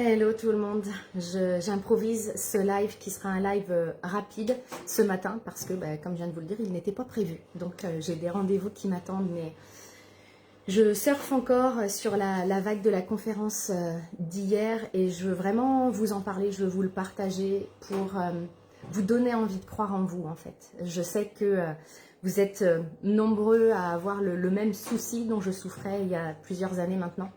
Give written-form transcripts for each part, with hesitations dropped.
Hello tout le monde, j'improvise ce live qui sera un live rapide ce matin parce que comme je viens de vous le dire, il n'était pas prévu. Donc j'ai des rendez-vous qui m'attendent, mais je surfe encore sur la vague de la conférence d'hier et je veux vraiment vous en parler, je veux vous le partager pour vous donner envie de croire en vous en fait. Je sais que vous êtes nombreux à avoir le même souci dont je souffrais il y a plusieurs années maintenant.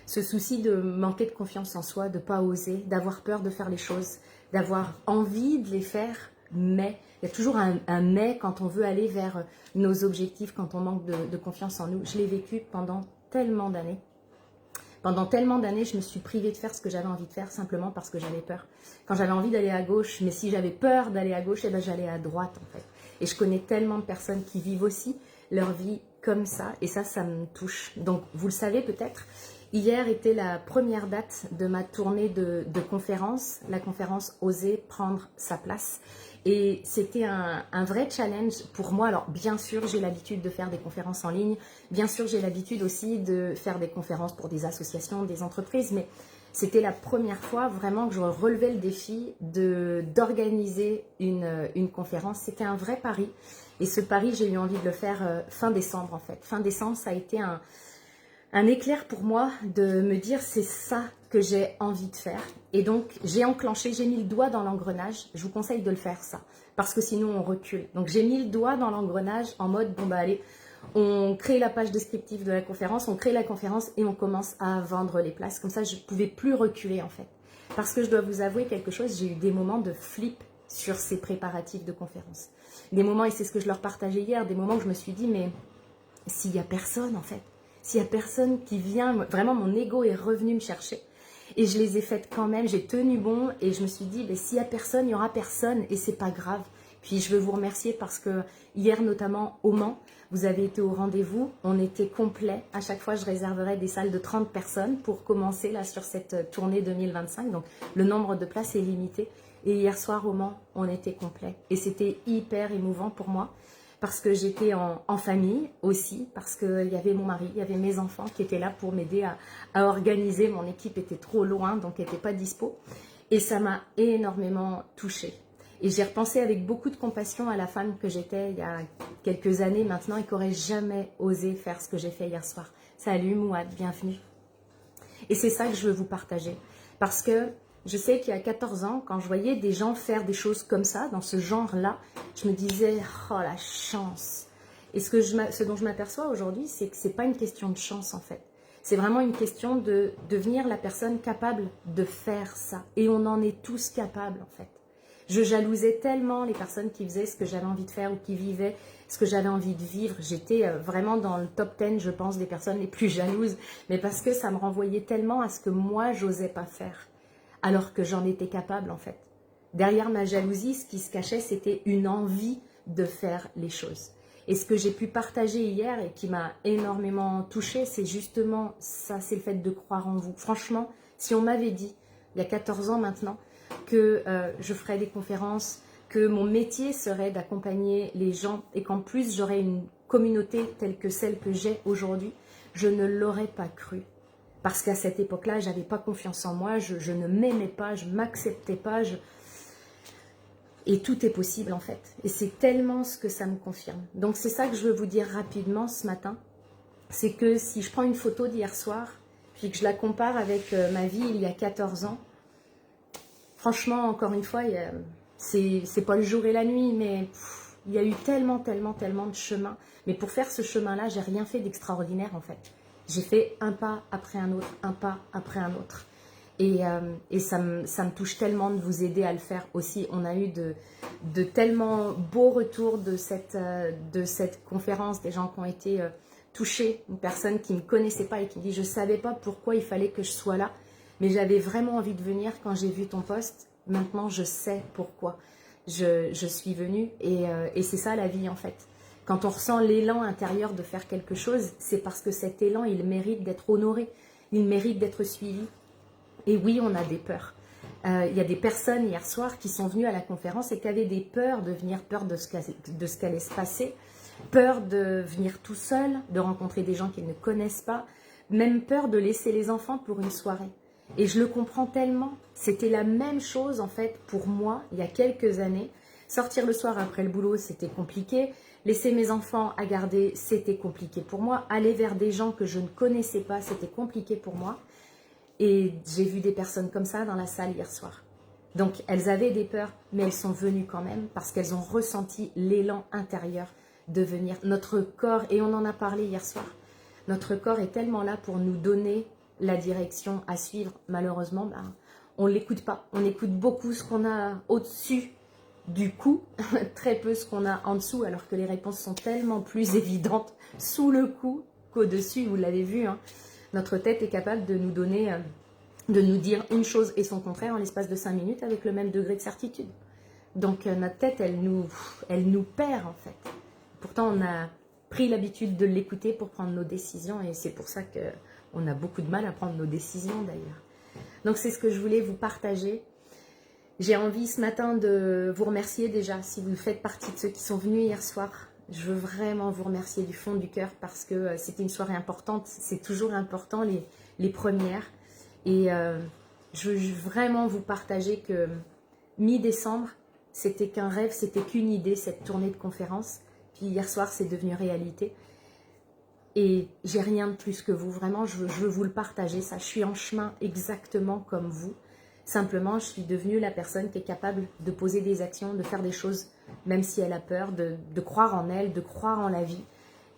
Ce souci de manquer de confiance en soi, de ne pas oser, d'avoir peur de faire les choses, d'avoir envie de les faire, mais il y a toujours un mais quand on veut aller vers nos objectifs, quand on manque de confiance en nous. Je l'ai vécu pendant tellement d'années. Pendant tellement d'années, je me suis privée de faire ce que j'avais envie de faire simplement parce que j'avais peur. Quand j'avais envie d'aller à gauche, mais si j'avais peur d'aller à gauche, j'allais à droite en fait. Et je connais tellement de personnes qui vivent aussi leur vie comme ça, et ça me touche. Donc vous le savez peut-être, hier était la première date de ma tournée de conférence, la conférence Oser prendre sa place. Et c'était un vrai challenge pour moi. Alors bien sûr, j'ai l'habitude de faire des conférences en ligne. Bien sûr, j'ai l'habitude aussi de faire des conférences pour des associations, des entreprises. Mais c'était la première fois vraiment que je relevais le défi d'organiser une conférence. C'était un vrai pari. Et ce pari, j'ai eu envie de le faire fin décembre en fait. Fin décembre, ça a été un éclair pour moi de me dire c'est ça que j'ai envie de faire. Et donc j'ai enclenché, j'ai mis le doigt dans l'engrenage. Je vous conseille de le faire ça parce que sinon on recule. Donc j'ai mis le doigt dans l'engrenage en mode bon bah allez, on crée la page descriptive de la conférence, on crée la conférence et on commence à vendre les places. Comme ça je ne pouvais plus reculer en fait. Parce que je dois vous avouer quelque chose, j'ai eu des moments de flip sur ces préparatifs de conférence. Des moments, et c'est ce que je leur partageais hier, des moments où je me suis dit mais s'il n'y a personne en fait, s'il n'y a personne qui vient, vraiment mon ego est revenu me chercher. Et je les ai faites quand même, j'ai tenu bon et je me suis dit, s'il n'y a personne, il n'y aura personne et c'est pas grave. Puis je veux vous remercier parce que hier notamment au Mans, vous avez été au rendez-vous, on était complet. À chaque fois, je réserverai des salles de 30 personnes pour commencer là sur cette tournée 2025. Donc le nombre de places est limité. Et hier soir au Mans, on était complet. Et c'était hyper émouvant pour moi. Parce que j'étais en famille aussi, parce qu'il y avait mon mari, il y avait mes enfants qui étaient là pour m'aider à organiser. Mon équipe était trop loin, donc elle n'était pas dispo. Et ça m'a énormément touchée. Et j'ai repensé avec beaucoup de compassion à la femme que j'étais il y a quelques années maintenant et qui n'aurait jamais osé faire ce que j'ai fait hier soir. Salut Mouad, bienvenue. Et c'est ça que je veux vous partager. Parce que je sais qu'il y a 14 ans, quand je voyais des gens faire des choses comme ça, dans ce genre-là, je me disais, oh la chance. Et ce dont je m'aperçois aujourd'hui, c'est que ce n'est pas une question de chance en fait. C'est vraiment une question de devenir la personne capable de faire ça. Et on en est tous capables en fait. Je jalousais tellement les personnes qui faisaient ce que j'avais envie de faire ou qui vivaient ce que j'avais envie de vivre. J'étais vraiment dans le top 10, je pense, des personnes les plus jalouses. Mais parce que ça me renvoyait tellement à ce que moi, j'osais pas faire. Alors que j'en étais capable en fait. Derrière ma jalousie, ce qui se cachait, c'était une envie de faire les choses. Et ce que j'ai pu partager hier et qui m'a énormément touchée, c'est justement ça, c'est le fait de croire en vous. Franchement, si on m'avait dit, il y a 14 ans maintenant, que je ferais des conférences, que mon métier serait d'accompagner les gens et qu'en plus j'aurais une communauté telle que celle que j'ai aujourd'hui, je ne l'aurais pas cru. Parce qu'à cette époque-là, je n'avais pas confiance en moi, je ne m'aimais pas, je ne m'acceptais pas. Et tout est possible en fait. Et c'est tellement ce que ça me confirme. Donc c'est ça que je veux vous dire rapidement ce matin. C'est que si je prends une photo d'hier soir, puis que je la compare avec ma vie il y a 14 ans, franchement, encore une fois, c'est pas le jour et la nuit, mais il y a eu tellement de chemin. Mais pour faire ce chemin-là, j'ai rien fait d'extraordinaire en fait. J'ai fait un pas après un autre, un pas après un autre. Et ça me touche tellement de vous aider à le faire aussi. On a eu de tellement beaux retours de cette conférence, des gens qui ont été touchés, une personne qui ne me connaissait pas et qui me dit « je ne savais pas pourquoi il fallait que je sois là, mais j'avais vraiment envie de venir quand j'ai vu ton post. Maintenant, je sais pourquoi je suis venue. » Et c'est ça la vie en fait. Quand on ressent l'élan intérieur de faire quelque chose, c'est parce que cet élan, il mérite d'être honoré, il mérite d'être suivi. Et oui, on a des peurs. Il y a des personnes hier soir qui sont venues à la conférence et qui avaient des peurs de venir, peur de ce qui allait se passer, peur de venir tout seul, de rencontrer des gens qu'ils ne connaissent pas, même peur de laisser les enfants pour une soirée. Et je le comprends tellement. C'était la même chose en fait pour moi il y a quelques années. Sortir le soir après le boulot, c'était compliqué. Laisser mes enfants à garder, c'était compliqué pour moi. Aller vers des gens que je ne connaissais pas, c'était compliqué pour moi. Et j'ai vu des personnes comme ça dans la salle hier soir. Donc elles avaient des peurs, mais elles sont venues quand même parce qu'elles ont ressenti l'élan intérieur de venir. Notre corps, et on en a parlé hier soir, notre corps est tellement là pour nous donner la direction à suivre. Malheureusement, on ne l'écoute pas. On écoute beaucoup ce qu'on a au-dessus du cou, très peu ce qu'on a en dessous, alors que les réponses sont tellement plus évidentes sous le cou qu'au-dessus. Vous l'avez vu, hein. Notre tête est capable de nous donner, de nous dire une chose et son contraire en l'espace de 5 minutes avec le même degré de certitude. Donc notre tête, elle nous perd en fait. Pourtant, on a pris l'habitude de l'écouter pour prendre nos décisions et c'est pour ça qu'on a beaucoup de mal à prendre nos décisions d'ailleurs. Donc c'est ce que je voulais vous partager. J'ai envie ce matin de vous remercier déjà si vous faites partie de ceux qui sont venus hier soir. Je veux vraiment vous remercier du fond du cœur parce que c'était une soirée importante. C'est toujours important les premières. Et je veux vraiment vous partager que mi-décembre, c'était qu'un rêve, c'était qu'une idée, cette tournée de conférence. Puis hier soir, c'est devenu réalité. Et j'ai rien de plus que vous. Vraiment, je veux vous le partager, ça. Je suis en chemin exactement comme vous. Simplement, je suis devenue la personne qui est capable de poser des actions, de faire des choses, même si elle a peur, de croire en elle, de croire en la vie.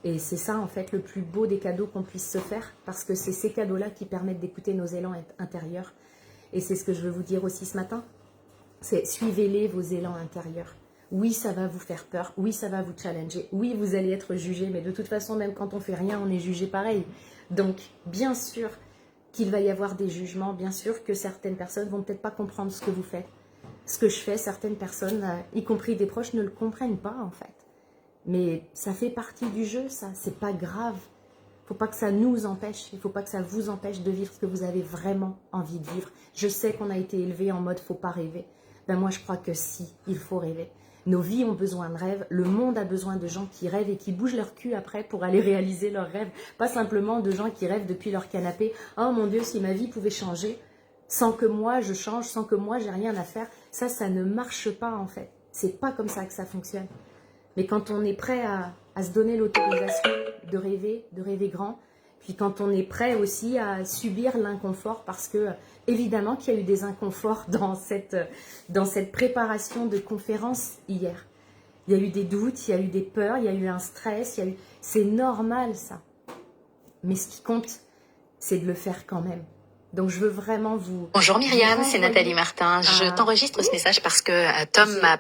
Et c'est ça, en fait, le plus beau des cadeaux qu'on puisse se faire, parce que c'est ces cadeaux-là qui permettent d'écouter nos élans intérieurs. Et c'est ce que je veux vous dire aussi ce matin, c'est suivez-les, vos élans intérieurs. Oui, ça va vous faire peur, oui, ça va vous challenger, oui, vous allez être jugé, mais de toute façon, même quand on fait rien, on est jugé pareil. Donc, bien sûr qu'il va y avoir des jugements, bien sûr que certaines personnes vont peut-être pas comprendre ce que vous faites. Ce que je fais, certaines personnes, y compris des proches, ne le comprennent pas en fait. Mais ça fait partie du jeu, ça, c'est pas grave. Il ne faut pas que ça nous empêche, il ne faut pas que ça vous empêche de vivre ce que vous avez vraiment envie de vivre. Je sais qu'on a été élevé en mode « faut pas rêver ». Ben moi, je crois que si, il faut rêver. Nos vies ont besoin de rêves, le monde a besoin de gens qui rêvent et qui bougent leur cul après pour aller réaliser leurs rêves. Pas simplement de gens qui rêvent depuis leur canapé. « Oh mon Dieu, si ma vie pouvait changer, sans que moi je change, sans que moi j'ai rien à faire. » Ça ne marche pas en fait. C'est pas comme ça que ça fonctionne. Mais quand on est prêt à se donner l'autorisation de rêver grand, puis quand on est prêt aussi à subir l'inconfort, parce que évidemment qu'il y a eu des inconforts dans cette préparation de conférence hier. Il y a eu des doutes, il y a eu des peurs, il y a eu un stress, c'est normal ça. Mais ce qui compte, c'est de le faire quand même. Donc je veux vraiment vous... Bonjour Myriam, c'est Nathalie Martin. Je t'enregistre ce message parce que Tom m'a